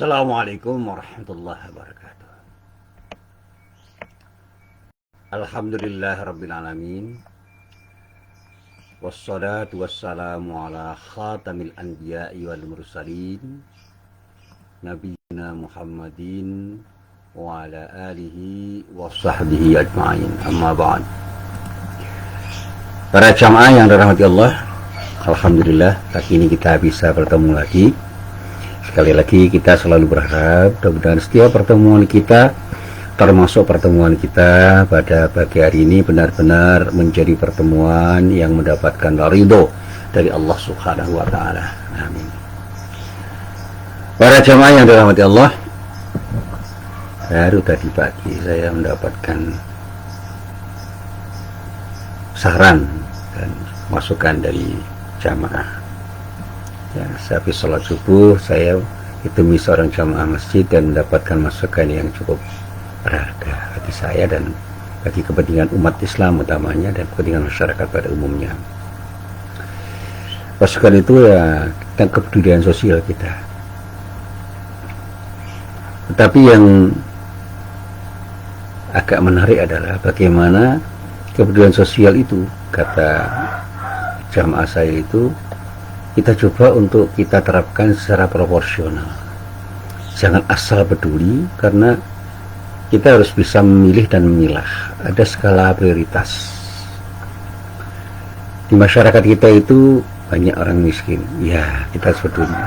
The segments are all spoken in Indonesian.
Assalamualaikum warahmatullahi wabarakatuh. Alhamdulillah rabbil alamin. Wassalatu wassalamu ala khatamil anbiya'i wal mursalin nabiyina Muhammadin wa ala alihi wa sahbihi ajma'in. Amma ba'd. Para jamaah yang dirahmati Allah, alhamdulillah pagi ini kita bisa bertemu lagi. Sekali lagi kita selalu berharap mudah-mudahan setiap pertemuan kita, termasuk pertemuan kita pada pagi hari ini, benar-benar menjadi pertemuan yang mendapatkan ridho dari Allah Subhanahu wa Ta'ala. Amin. Para jamaah yang dirahmati Allah, baru tadi pagi saya mendapatkan saran dan masukan dari jamaah. Ya, sehabis sholat subuh saya ditemui seorang jamaah masjid dan mendapatkan masukan yang cukup berharga bagi saya dan bagi kepentingan umat Islam utamanya dan kepentingan masyarakat pada umumnya. Masukan itu ya tentang kepedulian sosial kita. Tetapi yang agak menarik adalah bagaimana kepedulian sosial itu, kata jamaah saya itu, kita coba untuk kita terapkan secara proporsional. Jangan asal peduli, karena kita harus bisa memilih dan memilah. Ada skala prioritas. Di masyarakat kita itu banyak orang miskin, ya kita harus peduli.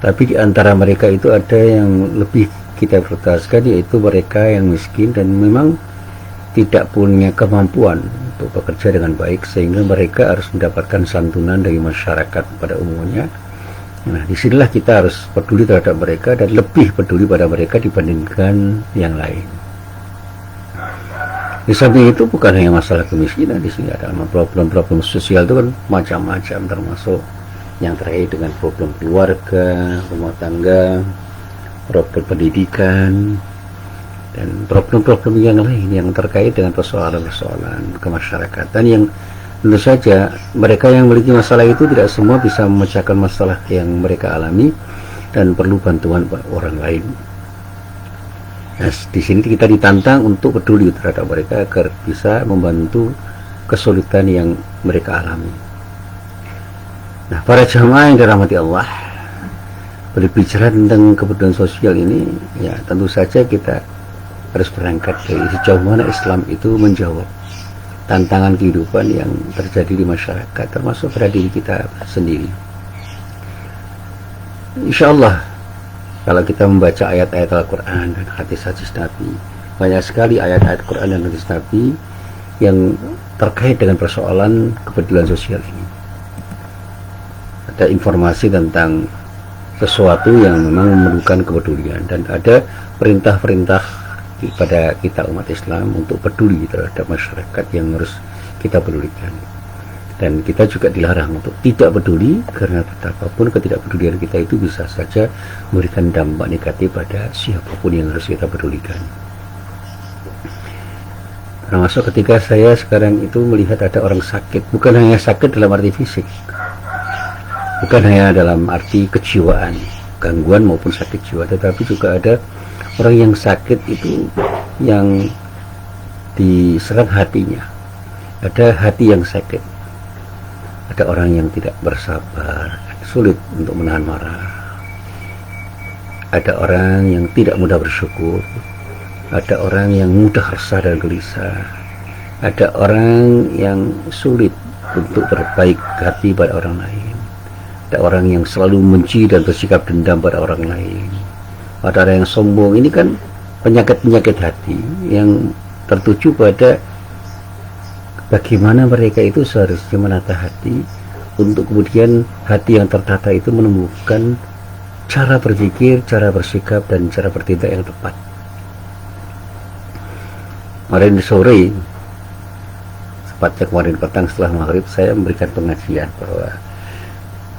Tapi di antara mereka itu ada yang lebih kita prioritaskan, yaitu mereka yang miskin dan memang tidak punya kemampuan untuk bekerja dengan baik, sehingga mereka harus mendapatkan santunan dari masyarakat pada umumnya. Nah, disinilah kita harus peduli terhadap mereka dan lebih peduli pada mereka dibandingkan yang lain. Di samping itu bukan hanya masalah kemiskinan, di sini ada problem-problem sosial itu kan macam-macam, termasuk yang terkait dengan problem keluarga, rumah tangga, problem pendidikan, dan problem-problem yang lain yang terkait dengan persoalan-persoalan kemasyarakatan yang tentu saja mereka yang memiliki masalah itu tidak semua bisa memecahkan masalah yang mereka alami dan perlu bantuan orang lain. Nah, di sini kita ditantang untuk peduli terhadap mereka agar bisa membantu kesulitan yang mereka alami. Nah, para jamaah yang dirahmati Allah, berbicara tentang kepedulian sosial ini, ya tentu saja kita harus berangkat dari sejauh mana Islam itu menjawab tantangan kehidupan yang terjadi di masyarakat, termasuk pada diri kita sendiri. Insya Allah, kalau kita membaca ayat-ayat Al-Quran dan hadis-hadis Nabi, banyak sekali ayat-ayat Quran dan hadis Nabi yang terkait dengan persoalan kepedulian sosial ini. Ada informasi tentang sesuatu yang memang memerlukan kepedulian, dan ada perintah-perintah pada kita umat Islam untuk peduli terhadap masyarakat yang harus kita pedulikan. Dan kita juga dilarang untuk tidak peduli, karena betapapun ketidakpedulian kita itu bisa saja memberikan dampak negatif pada siapapun yang harus kita pedulikan. Termasuk ketika saya sekarang itu melihat ada orang sakit, bukan hanya sakit dalam arti fisik, bukan hanya dalam arti kejiwaan, gangguan maupun sakit jiwa, tetapi juga ada orang yang sakit itu yang diserang hatinya. Ada hati yang sakit, ada orang yang tidak bersabar, sulit untuk menahan marah, ada orang yang tidak mudah bersyukur, ada orang yang mudah resah dan gelisah, ada orang yang sulit untuk berbaik hati pada orang lain, ada orang yang selalu benci dan bersikap dendam pada orang lain, ada orang yang sombong. Ini kan penyakit-penyakit hati yang tertuju pada bagaimana mereka itu seharusnya menata hati, untuk kemudian hati yang tertata itu menumbuhkan cara berpikir, cara bersikap, dan cara bertindak yang tepat. Kemarin sore, tepatnya kemarin petang setelah maghrib, saya memberikan pengajian bahwa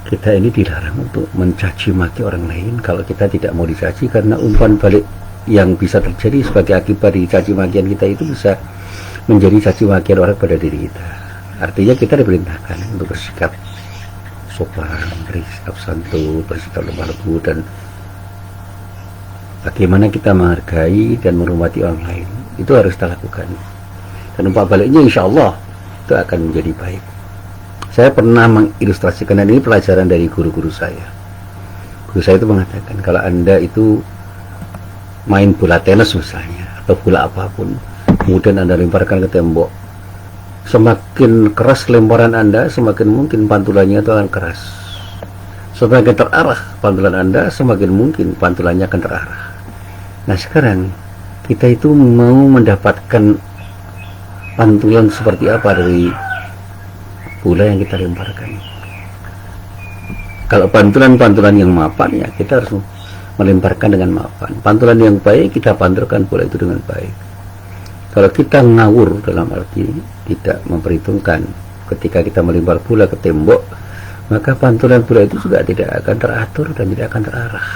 kita ini dilarang untuk mencaci maki orang lain kalau kita tidak mau dicaci, karena umpan balik yang bisa terjadi sebagai akibat dari caci makian kita itu bisa menjadi caci makian orang pada diri kita. Artinya kita diperintahkan untuk bersikap sopan, bersikap santun, bersikap lemah lembut, dan bagaimana kita menghargai dan menghormati orang lain, itu harus kita lakukan. Dan umpan baliknya insya Allah itu akan menjadi baik. Saya pernah mengilustrasikan, dan ini pelajaran dari guru-guru saya. Guru saya itu mengatakan, kalau Anda itu main bola tenis misalnya, atau bola apapun, kemudian Anda lemparkan ke tembok, semakin keras lemparan Anda, semakin mungkin pantulannya itu akan keras. Semakin terarah pantulan Anda, semakin mungkin pantulannya akan terarah. Nah sekarang kita itu mau mendapatkan pantulan seperti apa dari bola yang kita lemparkan. Kalau pantulan-pantulan yang mapan, ya kita harus melemparkan dengan mapan. Pantulan yang baik, kita pantulkan bola itu dengan baik. Kalau kita ngawur, dalam arti tidak memperhitungkan ketika kita melempar bola ke tembok, maka pantulan bola itu juga tidak akan teratur dan tidak akan terarah.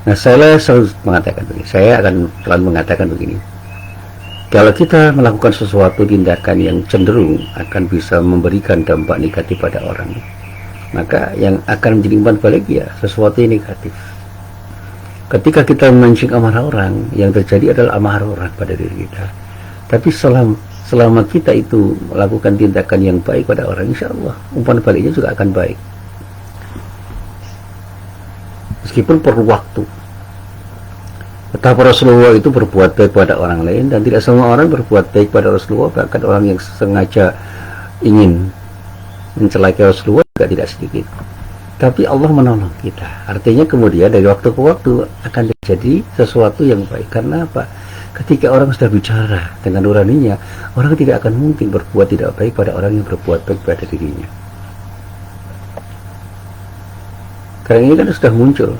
Nah, saya selalu mengatakan begini, saya akan selalu mengatakan begini, kalau kita melakukan sesuatu tindakan yang cenderung akan bisa memberikan dampak negatif pada orang, maka yang akan menjadi umpan balik ya sesuatu yang negatif. Ketika kita memancing amarah orang, yang terjadi adalah amarah orang pada diri kita. Tapi selama kita itu melakukan tindakan yang baik pada orang, insya Allah umpan baliknya juga akan baik. Meskipun perlu waktu. Betapa Rasulullah itu berbuat baik pada orang lain, dan tidak semua orang berbuat baik pada Rasulullah. Bahkan orang yang sengaja ingin mencelakai Rasulullah juga tidak sedikit. Tapi Allah menolong kita. Artinya kemudian dari waktu ke waktu akan terjadi sesuatu yang baik. Karena apa? Ketika orang sudah bicara dengan nuraninya, orang tidak akan mungkin berbuat tidak baik pada orang yang berbuat baik pada dirinya. Karena ini kan sudah muncul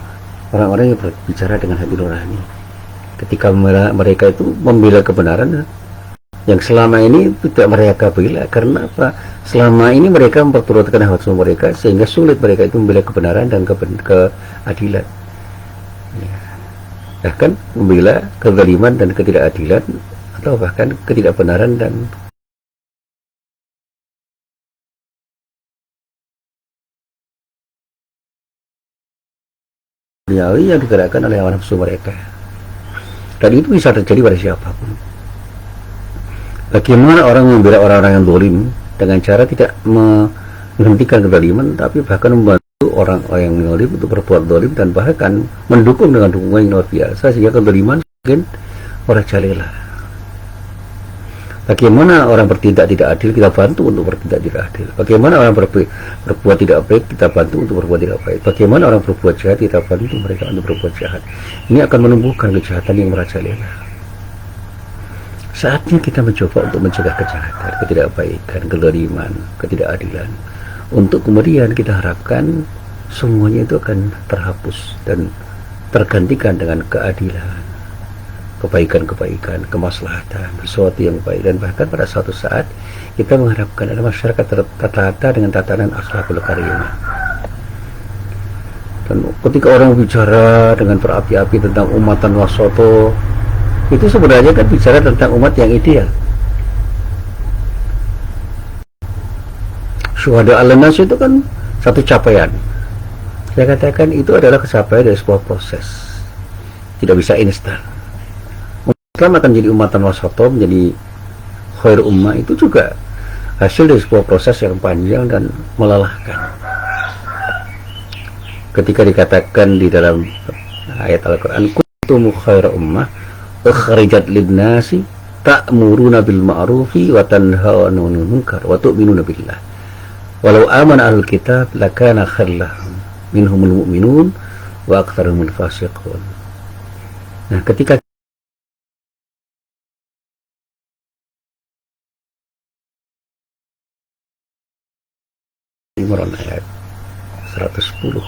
orang-orang yang berbicara dengan hati nurani. Ketika mereka itu membela kebenaran yang selama ini tidak mereka bela, karena apa? Selama ini mereka memperturutkan hawa nafsu mereka, sehingga sulit mereka itu membela kebenaran dan keadilan. Ya. Bahkan membela kezaliman dan ketidakadilan, atau bahkan ketidakbenaran dan duniawi yang digerakkan oleh hawa nafsu mereka. Dan itu bisa terjadi pada siapapun. Bagaimana orang membela orang-orang yang zalim dengan cara tidak menghentikan kezaliman, tapi bahkan membantu orang-orang yang zalim untuk berbuat zalim, dan bahkan mendukung dengan dukungan yang luar biasa sehingga kezaliman semakin merajalela. Bagaimana orang bertindak tidak adil, kita bantu untuk bertindak tidak adil. Bagaimana orang berbuat tidak baik, kita bantu untuk berbuat tidak baik. Bagaimana orang berbuat jahat, kita bantu mereka untuk berbuat jahat. Ini akan menumbuhkan kejahatan yang merajalela. Saatnya kita mencoba untuk mencegah kejahatan, ketidakbaikan, kezaliman, ketidakadilan. Untuk kemudian kita harapkan semuanya itu akan terhapus dan tergantikan dengan keadilan, kebaikan-kebaikan, kemaslahatan, sesuatu yang baik. Dan bahkan pada suatu saat kita mengharapkan ada masyarakat tertata dengan tatanan akhlakul karimah. Dan ketika orang bicara dengan berapi-api tentang umatan wasoto, itu sebenarnya kan bicara tentang umat yang ideal. Syuhada al-nas itu kan satu capaian. Saya katakan itu adalah capaian dari sebuah proses, tidak bisa instan. Islam akan menjadi umatan wasoto, menjadi khair ummah, itu juga hasil dari sebuah proses yang panjang dan melelahkan. Ketika dikatakan di dalam ayat Al-Quran, kuntum khair ummah ukhrijat lin-nasi ta'muruna bil ma'rufi wa tanhauna 'anil munkar wa tu'minuna billah walau amana ahlul kitab lakana khairan minhumul mu'minun wa aktsaruhumul fasiqun. Nah, ketika Imran ayat 110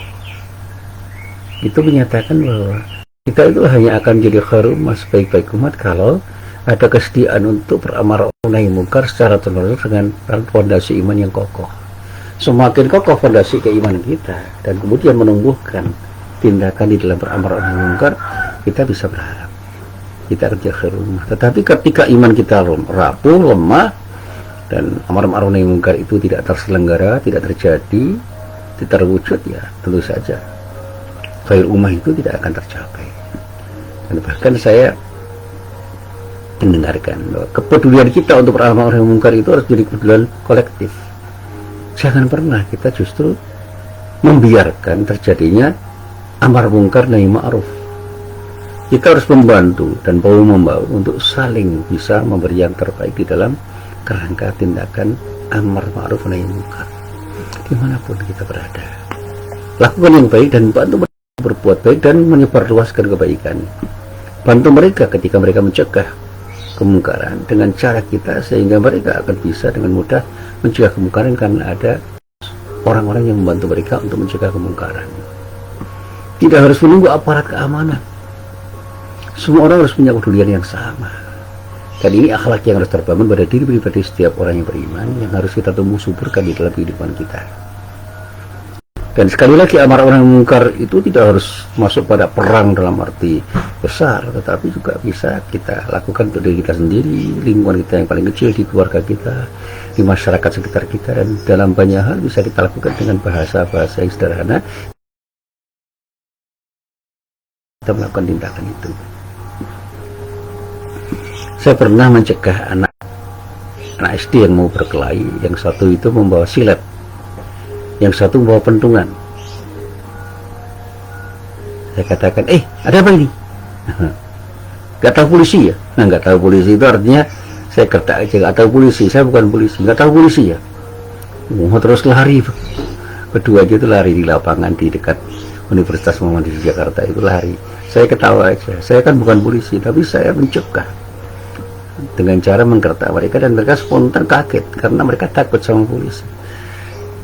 itu menyatakan bahwa kita itu hanya akan jadi khair ummah, sebaik-baik umat, kalau ada kesediaan untuk beramal nahi mungkar secara terus dengan fondasi iman yang kokoh. Semakin kokoh fondasi keimanan kita dan kemudian menumbuhkan tindakan di dalam beramal nahi mungkar, kita bisa berharap kita akan jadi khair ummah. Tetapi ketika iman kita rapuh, lemah, dan amar ma'ruf nahi mungkar itu tidak terselenggara, tidak terjadi, tidak terwujud, ya tentu saja khair ummah itu tidak akan tercapai. Dan bahkan saya mendengarkan bahwa kepedulian kita untuk amar ma'ruf nahi munkar itu harus jadi kepedulian kolektif. Jangan pernah kita justru membiarkan terjadinya amar munkar nahi ma'ruf. Kita harus membantu dan bahu-membahu untuk saling bisa memberi yang terbaik di dalam kerangka tindakan amar ma'ruf nahi munkar dimanapun kita berada. Lakukan yang baik dan bantu mereka berbuat baik dan menyebarluaskan kebaikan. Bantu mereka ketika mereka mencegah kemungkaran dengan cara kita, sehingga mereka akan bisa dengan mudah mencegah kemungkaran karena ada orang-orang yang membantu mereka untuk mencegah kemungkaran. Tidak harus menunggu aparat keamanan. Semua orang harus punya kepedulian yang sama. Dan ini akhlak yang harus terbangun pada diri pribadi setiap orang yang beriman, yang harus kita tumbuh suburkan di dalam kehidupan kita. Dan sekali lagi, amar ma'ruf nahi munkar itu tidak harus masuk pada perang dalam arti besar, tetapi juga bisa kita lakukan untuk diri kita sendiri, lingkungan kita yang paling kecil, di keluarga kita, di masyarakat sekitar kita, dan dalam banyak hal bisa kita lakukan dengan bahasa-bahasa yang sederhana. Kita melakukan tindakan itu. Saya pernah mencegah anak SD yang mau berkelahi, yang satu itu membawa silet, yang satu membawa pentungan. Saya katakan, ada apa ini? Gak tahu polisi ya? Nah, gak tahu polisi itu artinya saya kerja aja, gak tahu polisi, saya bukan polisi, gak tahu polisi ya? Terus lari. Kedua aja itu lari di lapangan di dekat Universitas Muhammadiyah Jakarta, itu lari. Saya ketawa aja, saya kan bukan polisi, tapi saya mencegah dengan cara menggertak mereka, dan mereka spontan kaget karena mereka takut sama polisi.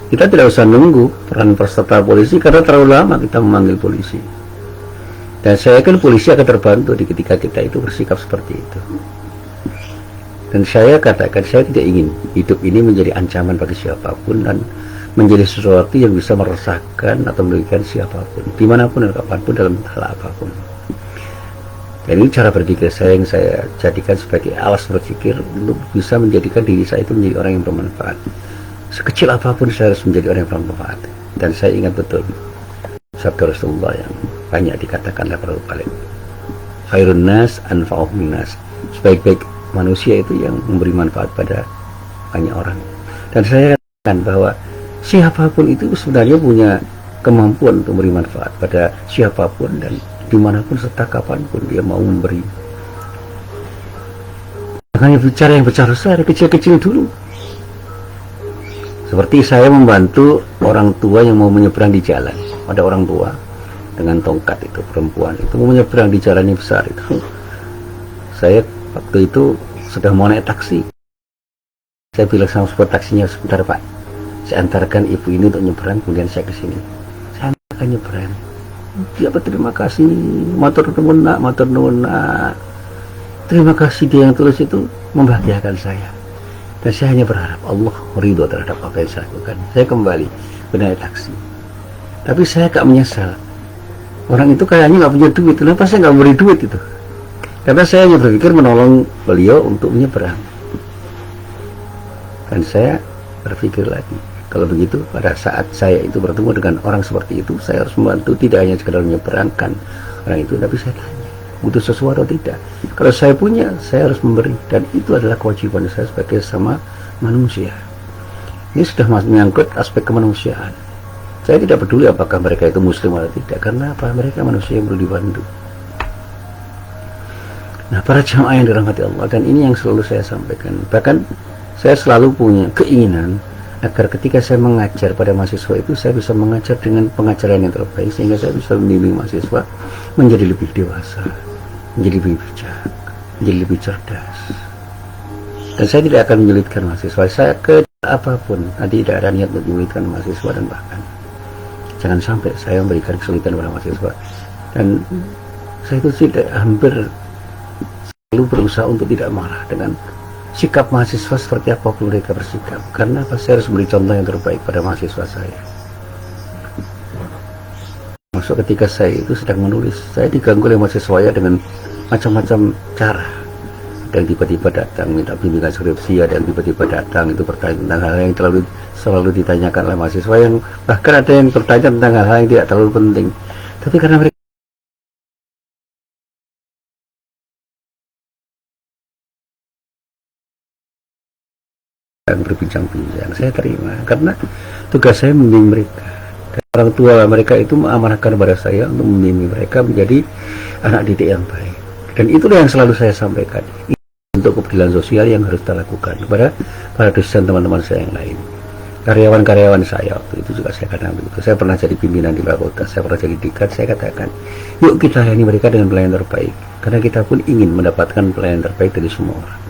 Kita tidak usah nunggu peran peserta polisi karena terlalu lama kita memanggil polisi. Dan saya yakin polisi akan terbantu di ketika kita itu bersikap seperti itu. Dan saya katakan, saya tidak ingin hidup ini menjadi ancaman bagi siapapun dan menjadi sesuatu yang bisa meresahkan atau merugikan siapapun, dimanapun dan kapanpun, dalam hal apapun. Dan ini cara berpikir saya yang saya jadikan sebagai alas berpikir untuk bisa menjadikan diri saya itu menjadi orang yang bermanfaat. Sekecil apapun saya harus menjadi orang yang bermanfaat. Dan saya ingat betul sabda Rasulullah yang banyak dikatakan oleh para ulama, khairun nas anfa'uhum nas, sebaik-baik manusia itu yang memberi manfaat pada banyak orang. Dan saya katakan bahwa siapapun itu sebenarnya punya kemampuan untuk memberi manfaat pada siapapun dan dimanapun serta kapanpun dia mau memberi. Jangan bicara yang besar-besar, kecil-kecil dulu. Seperti saya membantu orang tua yang mau menyeberang di jalan. Ada orang tua dengan tongkat itu, perempuan itu mau menyeberang di jalan yang besar itu. Saya waktu itu sudah mau naik taksi. Saya bilang sama supir taksinya, sebentar Pak, saya antarkan ibu ini untuk nyeberang, kemudian saya ke sini. Saya akan nyeberang. Dia berterima kasih, matur nuwun nak, matur nuwun nak. Terima kasih, dia yang tulus itu membahagiakan saya. Dan saya hanya berharap Allah ridho terhadap apa yang saya lakukan. Saya kembali naik taksi. Tapi saya gak menyesal. Orang itu kayaknya gak punya duit. Kenapa saya gak beri duit itu? Karena saya hanya berpikir menolong beliau untuk menyeberang. Dan saya berpikir lagi, kalau begitu pada saat saya itu bertemu dengan orang seperti itu, saya harus membantu, tidak hanya sekedar menyeberangkan orang itu, tapi saya tanya, butuh sesuatu atau tidak. Kalau saya punya, saya harus memberi, dan itu adalah kewajiban saya sebagai sama manusia. Ini sudah menyangkut aspek kemanusiaan. Saya tidak peduli apakah mereka itu muslim atau tidak, karena apa? Mereka manusia yang perlu dibantu. Nah, para jamaah yang dirahmati Allah, dan ini yang selalu saya sampaikan. Bahkan saya selalu punya keinginan agar ketika saya mengajar pada mahasiswa itu, saya bisa mengajar dengan pengajaran yang terbaik, sehingga saya bisa membimbing mahasiswa menjadi lebih dewasa, menjadi lebih bijak, menjadi lebih cerdas. Dan saya tidak akan menyulitkan mahasiswa saya ke apapun. Tadi tidak ada niat untuk menyulitkan mahasiswa, dan bahkan jangan sampai saya memberikan kesulitan pada mahasiswa. Dan saya itu tidak, hampir selalu berusaha untuk tidak marah dengan sikap mahasiswa seperti apapun mereka bersikap. Karena apa? Saya harus beri contoh yang terbaik pada mahasiswa saya. Masuk ketika saya itu sedang menulis, saya diganggu oleh mahasiswa saya dengan macam-macam cara. Ada yang tiba-tiba datang minta bimbingan skripsi, ada yang tiba-tiba datang itu bertanya tentang hal yang selalu ditanyakan oleh mahasiswa, yang bahkan ada yang bertanya tentang hal-hal yang tidak terlalu penting. Tapi karena mereka berbincang-bincang, saya terima karena tugas saya membimbing mereka. Dan orang tua mereka itu mengamanahkan kepada saya untuk membimbing mereka menjadi anak didik yang baik. Dan itulah yang selalu saya sampaikan. Untuk keadilan sosial yang harus kita lakukan kepada para dosen teman-teman saya yang lain, karyawan-karyawan saya waktu itu juga saya katakan begitu. Saya pernah jadi pimpinan di fakultas, saya pernah jadi dekan. Saya katakan, yuk kita layani mereka dengan pelayanan terbaik, karena kita pun ingin mendapatkan pelayanan terbaik dari semua orang.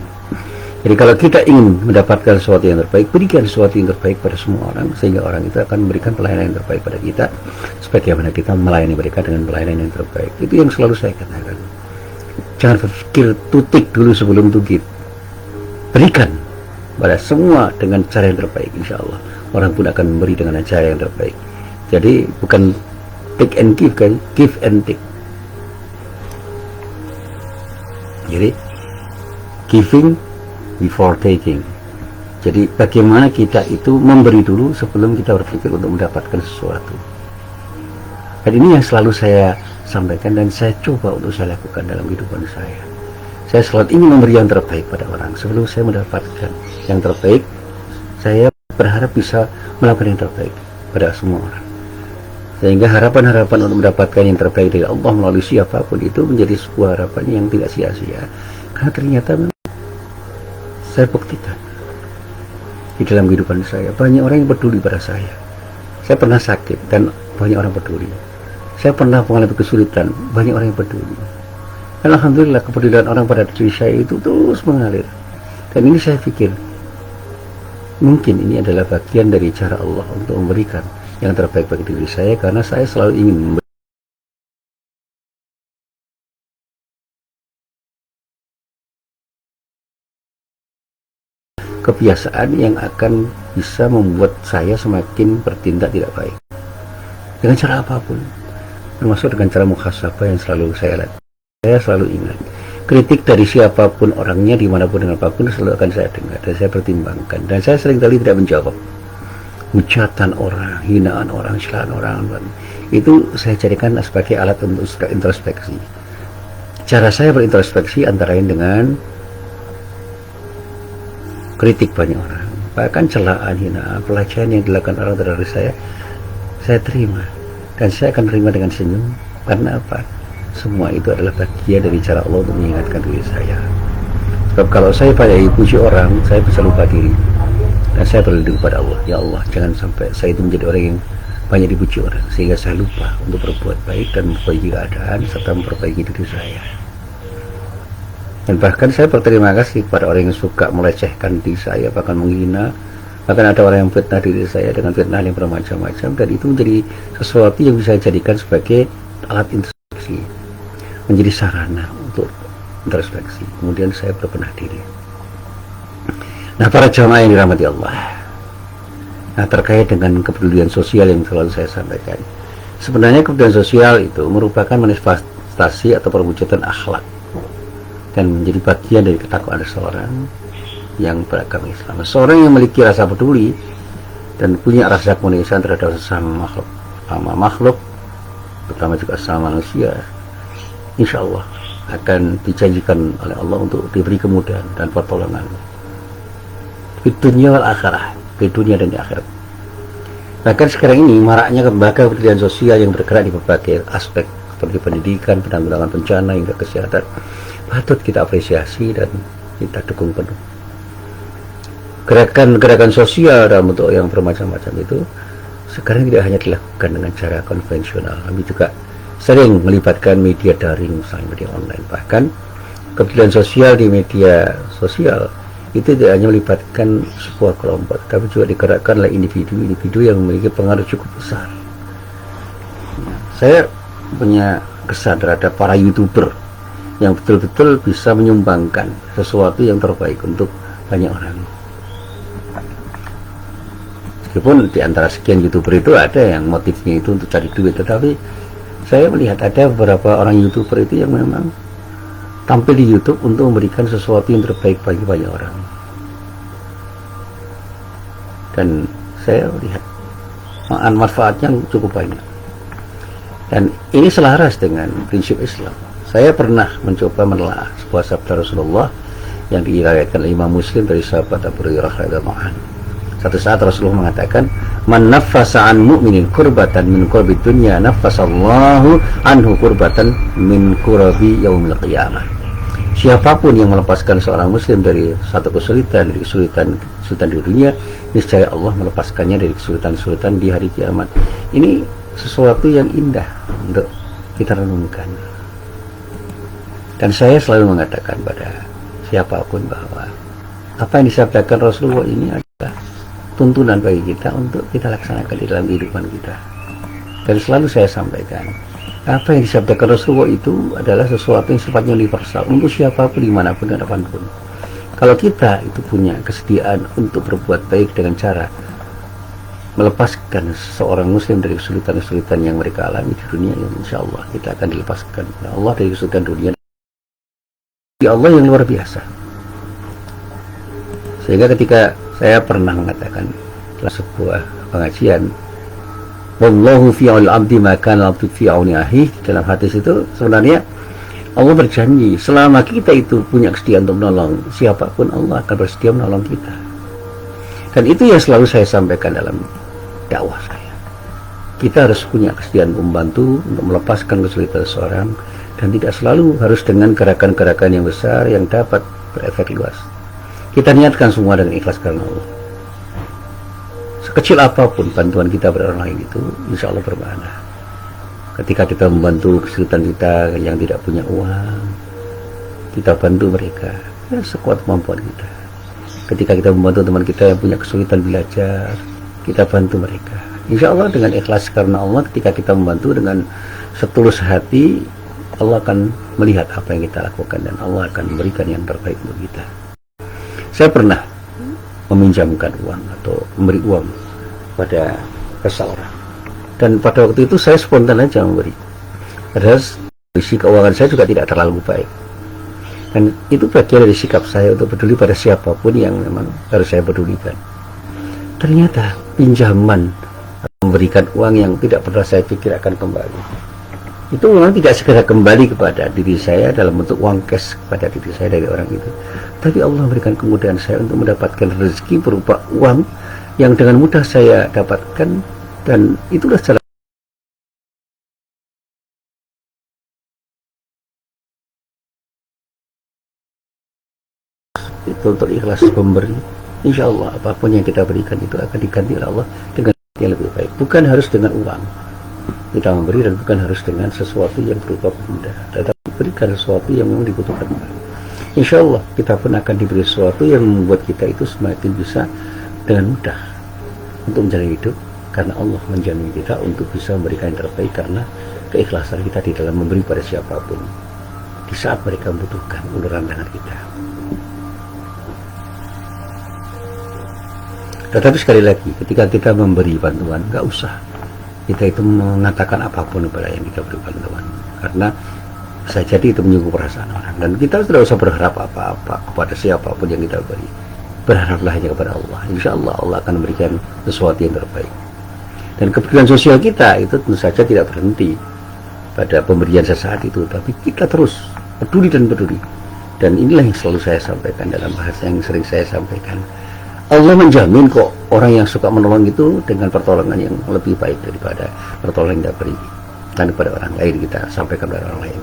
Jadi kalau kita ingin mendapatkan sesuatu yang terbaik, berikan sesuatu yang terbaik pada semua orang, sehingga orang itu akan memberikan pelayanan yang terbaik pada kita, sebagaimana kita melayani mereka dengan pelayanan yang terbaik. Itu yang selalu saya katakan. Jangan berpikir tutik dulu sebelum tukit. Berikan pada semua dengan cara yang terbaik, insya Allah orang pun akan memberi dengan cara yang terbaik. Jadi bukan take and give, kan? Give and take. Jadi giving before taking. Jadi bagaimana kita itu memberi dulu sebelum kita berpikir untuk mendapatkan sesuatu. Dan ini yang selalu saya sampaikan dan saya coba untuk saya lakukan dalam kehidupan saya. Saya selalu ingin memberi yang terbaik pada orang. Sebelum saya mendapatkan yang terbaik, saya berharap bisa melakukan yang terbaik pada semua orang. Sehingga harapan-harapan untuk mendapatkan yang terbaik dari Allah melalui siapapun itu menjadi sebuah harapan yang tidak sia-sia. Karena ternyata saya buktikan di dalam kehidupan saya, banyak orang yang peduli pada saya. Saya pernah sakit dan banyak orang peduli. Saya pernah mengalami kesulitan, banyak orang yang peduli. Dan alhamdulillah kepedulian orang pada diri saya itu terus mengalir. Dan ini saya pikir mungkin ini adalah bagian dari cara Allah untuk memberikan yang terbaik bagi diri saya, karena saya selalu ingin memberi kebiasaan yang akan bisa membuat saya semakin bertindak tidak baik dengan cara apapun, termasuk dengan cara muhasabah yang selalu saya lakukan. Saya selalu ingat, kritik dari siapapun orangnya, dimanapun dengan apapun, selalu akan saya dengar dan saya pertimbangkan. Dan saya seringkali tidak menjawab. Hujatan orang, hinaan orang, celaan orang, itu saya jadikan sebagai alat untuk introspeksi. Cara saya berintrospeksi antara lain dengan kritik banyak orang, bahkan celaan, hinaan, pelecehan yang dilakukan orang terhadap saya terima. Dan saya akan terima dengan senyum. Karena apa? Semua itu adalah bagian dari cara Allah untuk mengingatkan diri saya. Sebab kalau saya banyak dipuji orang, saya bisa lupa diri. Dan saya berlindung pada Allah. Ya Allah, jangan sampai saya itu menjadi orang yang banyak dipuji orang, sehingga saya lupa untuk berbuat baik dan memperbaiki keadaan serta memperbaiki diri saya. Dan bahkan saya berterima kasih kepada orang yang suka melecehkan diri saya, bahkan menghina. Bahkan ada orang yang fitnah diri saya dengan fitnah yang bermacam-macam, dan itu menjadi sesuatu yang bisa dijadikan sebagai alat introspeksi, menjadi sarana untuk introspeksi. Kemudian saya berbenah diri. Nah, para jamaah yang dirahmati Allah, nah terkait dengan kepedulian sosial yang selalu saya sampaikan, sebenarnya kepedulian sosial itu merupakan manifestasi atau perwujudan akhlak dan menjadi bagian dari ketakwaan seseorang yang beragama Islam. Seorang yang memiliki rasa peduli dan punya rasa kemanusiaan terhadap sesama makhluk, terutama juga sesama manusia, insya Allah akan dijanjikan oleh Allah untuk diberi kemudahan dan pertolongan di dunia wal akhirah, di dunia dan di akhirat. Bahkan sekarang ini maraknya lembaga kepedulian sosial yang bergerak di berbagai aspek seperti pendidikan, penanggulangan bencana hingga kesehatan, patut kita apresiasi dan kita dukung penuh. Gerakan-gerakan sosial dalam bentuk yang bermacam-macam itu sekarang tidak hanya dilakukan dengan cara konvensional, tapi juga sering melibatkan media daring, misalnya media online. Bahkan kepedulian sosial di media sosial itu tidak hanya melibatkan sebuah kelompok, tapi juga digerakkan oleh individu-individu yang memiliki pengaruh cukup besar. Saya punya kesan terhadap para YouTuber yang betul-betul bisa menyumbangkan sesuatu yang terbaik untuk banyak orang. Meskipun di antara sekian YouTuber itu ada yang motifnya itu untuk cari duit, tetapi saya melihat ada beberapa orang YouTuber itu yang memang tampil di YouTube untuk memberikan sesuatu yang terbaik bagi banyak orang. Dan saya lihat manfaatnya cukup banyak. Dan ini selaras dengan prinsip Islam. Saya pernah mencoba menelaah sebuah sabda Rasulullah yang diriwayatkan oleh Imam Muslim dari sahabat Abu Hurairah radhiyallahu anhu. Satu saat Rasulullah mengatakan, "Man naffasa an mu'minin kurbatan min kurbi dunya, naffasallahu anhu kurbatan min kurabi yaumil qiyamah." Siapapun yang melepaskan seorang muslim dari satu kesulitan, dari kesulitan di dunia, niscaya Allah melepaskannya dari kesulitan-kesulitan di hari kiamat. Ini sesuatu yang indah untuk kita renungkan. Dan saya selalu mengatakan pada siapapun bahwa apa yang disabdakan Rasulullah ini adalah tuntunan bagi kita untuk kita laksanakan di dalam kehidupan kita. Dan selalu saya sampaikan, apa yang disabdakan Rasulullah itu adalah sesuatu yang sifatnya universal untuk siapapun, dimanapun dan kapanpun. Kalau kita itu punya kesediaan untuk berbuat baik dengan cara melepaskan seorang muslim dari kesulitan-kesulitan yang mereka alami di dunia, ya insya Allah kita akan dilepaskan oleh Allah dari kesulitan dunia. Ya Allah yang luar biasa. Sehingga ketika saya pernah mengatakan dalam sebuah pengajian, wallahu fi aunil abdi ma kana abdu fi auni akhihi, dalam hadis itu sebenarnya Allah berjanji selama kita itu punya kesediaan untuk menolong siapapun, Allah akan bersedia menolong kita. Dan itu yang selalu saya sampaikan dalam dakwah saya. Kita harus punya kesediaan membantu untuk melepaskan kesulitan seseorang, dan tidak selalu harus dengan gerakan-gerakan yang besar yang dapat berefek luas. Kita niatkan semua dengan ikhlas karena Allah. Sekecil apapun bantuan kita pada orang lain itu insya Allah bermakna. Ketika kita membantu kesulitan kita yang tidak punya uang, kita bantu mereka ya sekuat kemampuan kita. Ketika kita membantu teman kita yang punya kesulitan belajar, kita bantu mereka. Insya Allah dengan ikhlas karena Allah, ketika kita membantu dengan setulus hati, Allah akan melihat apa yang kita lakukan dan Allah akan memberikan yang terbaik untuk kita. Saya pernah meminjamkan uang atau memberi uang pada seseorang, dan pada waktu itu saya spontan aja memberi, padahal kondisi keuangan saya juga tidak terlalu baik, dan itu bagian dari sikap saya untuk peduli pada siapapun yang memang harus saya pedulikan. Ternyata pinjaman atau memberikan uang yang tidak pernah saya pikir akan kembali, itu memang tidak segera kembali kepada diri saya dalam bentuk uang cash kepada diri saya dari orang itu, tapi Allah memberikan kemudahan saya untuk mendapatkan rezeki berupa uang yang dengan mudah saya dapatkan, dan itulah jalan itu untuk ikhlas memberi. Insya Allah apapun yang kita berikan itu akan diganti oleh Allah dengan yang lebih baik. Bukan harus dengan uang kita memberi, dan bukan harus dengan sesuatu yang berupa benda, tetapi berikan sesuatu yang memang dibutuhkan. Insya Allah kita pun akan diberi sesuatu yang membuat kita itu semakin bisa dengan mudah untuk menjalani hidup, karena Allah menjamin kita untuk bisa memberikan yang terbaik karena keikhlasan kita di dalam memberi pada siapapun di saat mereka membutuhkan uluran tangan kita. Tetapi sekali lagi, ketika kita memberi bantuan, nggak usah kita itu mengatakan apapun kepada yang kita beri bantuan, karena bisa jadi itu menyinggung perasaan orang, dan kita tidak usah berharap apa-apa kepada siapapun yang kita beri. Berharaplah hanya kepada Allah. Insya Allah Allah akan memberikan sesuatu yang terbaik. Dan kepedulian sosial kita itu tentu saja tidak berhenti pada pemberian sesaat itu, tapi kita terus peduli dan peduli. Dan inilah yang selalu saya sampaikan dalam bahasa yang sering saya sampaikan. Allah menjamin kok orang yang suka menolong itu dengan pertolongan yang lebih baik daripada pertolongan yang kita beri dan kepada orang lain, kita sampaikan kepada orang lain.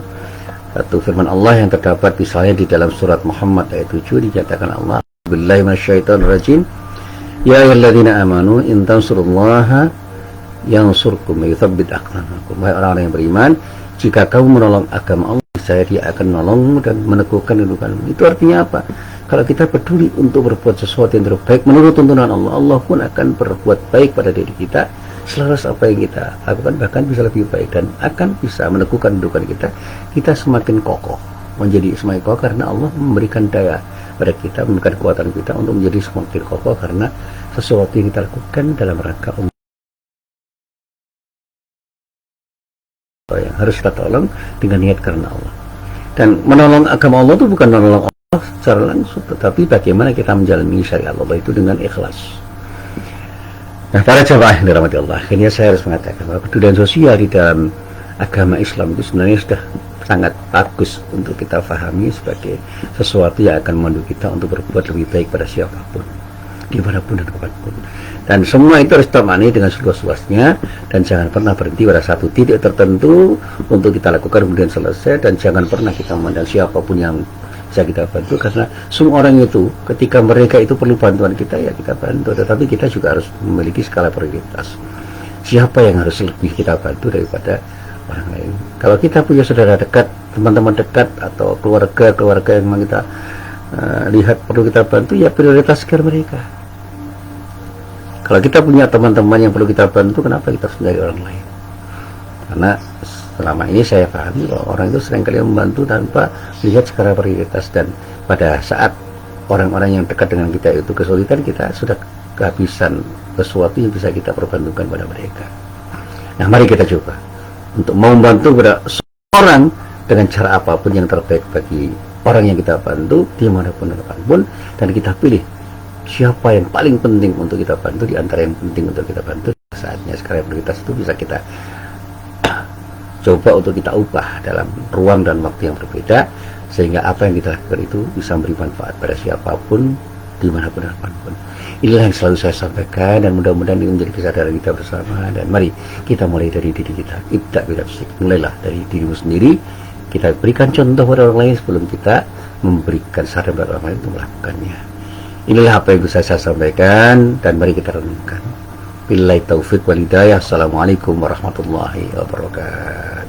Satu firman Allah yang terdapat misalnya di dalam surat Muhammad ayat 7 dinyatakan Allah, billahi minasyaitonir rajim, ya ayyuhalladzina amanu in tansurullaha yansurkum wa yutsabbit aqdamakum. Wahai orang-orang yang beriman, jika kamu menolong agama Allah, saya dia akan menolongmu dan meneguhkan kedudukanmu. Itu artinya apa? Kalau kita peduli untuk berbuat sesuatu yang terbaik menurut tuntunan Allah, Allah pun akan berbuat baik pada diri kita selaras apa yang kita lakukan, bahkan bisa lebih baik, dan akan bisa meneguhkan kedudukan kita. Kita semakin kokoh, menjadi semakin kokoh karena Allah memberikan daya pada kita, memberikan kekuatan kita untuk menjadi semakin kokoh karena sesuatu yang kita lakukan dalam rangka yang harus kita tolong dengan niat karena Allah. Dan menolong agama Allah itu bukan menolong Allah secara langsung, tetapi bagaimana kita menjalani syariat Allah itu dengan ikhlas. Nah, para jamaah yang dirahmati Allah, akhirnya saya harus mengatakan bahwa kepedulian sosial di dalam agama Islam itu sebenarnya sudah sangat bagus untuk kita pahami sebagai sesuatu yang akan memandu kita untuk berbuat lebih baik pada siapapun, dimanapun dan kapanpun. Dan semua itu harus ditemani dengan seluas-luasnya, dan jangan pernah berhenti pada satu titik tertentu untuk kita lakukan kemudian selesai, dan jangan pernah kita memandang siapapun yang bisa kita bantu, karena semua orang itu ketika mereka itu perlu bantuan kita, ya kita bantu, tetapi kita juga harus memiliki skala prioritas. Siapa yang harus lebih kita bantu daripada orang lain? Kalau kita punya saudara dekat, teman-teman dekat, atau keluarga yang memang kita lihat perlu kita bantu, ya prioritaskan mereka. Kalau kita punya teman-teman yang perlu kita bantu, kenapa kita harus mencari orang lain? Karena selama ini saya pahami bahwa orang itu seringkali membantu tanpa melihat skala prioritas, dan pada saat orang-orang yang dekat dengan kita itu kesulitan, kita sudah kehabisan sesuatu yang bisa kita perbantukan pada mereka. Nah, mari kita coba untuk membantu pada seorang dengan cara apapun yang terbaik bagi orang yang kita bantu, dimanapun dan kapanpun, dan kita pilih siapa yang paling penting untuk kita bantu di antara yang penting untuk kita bantu. Saatnya skala prioritas itu bisa kita coba untuk kita ubah dalam ruang dan waktu yang berbeda, sehingga apa yang kita lakukan itu bisa memberi manfaat pada siapapun, dimanapun dan kapanpun. Inilah yang selalu saya sampaikan, dan mudah-mudahan ini menjadi kesadaran kita bersama. Dan mari kita mulai dari diri kita. Ibda' binafsik, mulailah dari dirimu sendiri. Kita berikan contoh pada orang lain sebelum kita memberikan saran pada orang lain untuk melakukannya. Inilah apa yang bisa saya sampaikan, dan mari kita renungkan. Billahi taufiq wal hidayah. Assalamualaikum warahmatullahi wabarakatuh.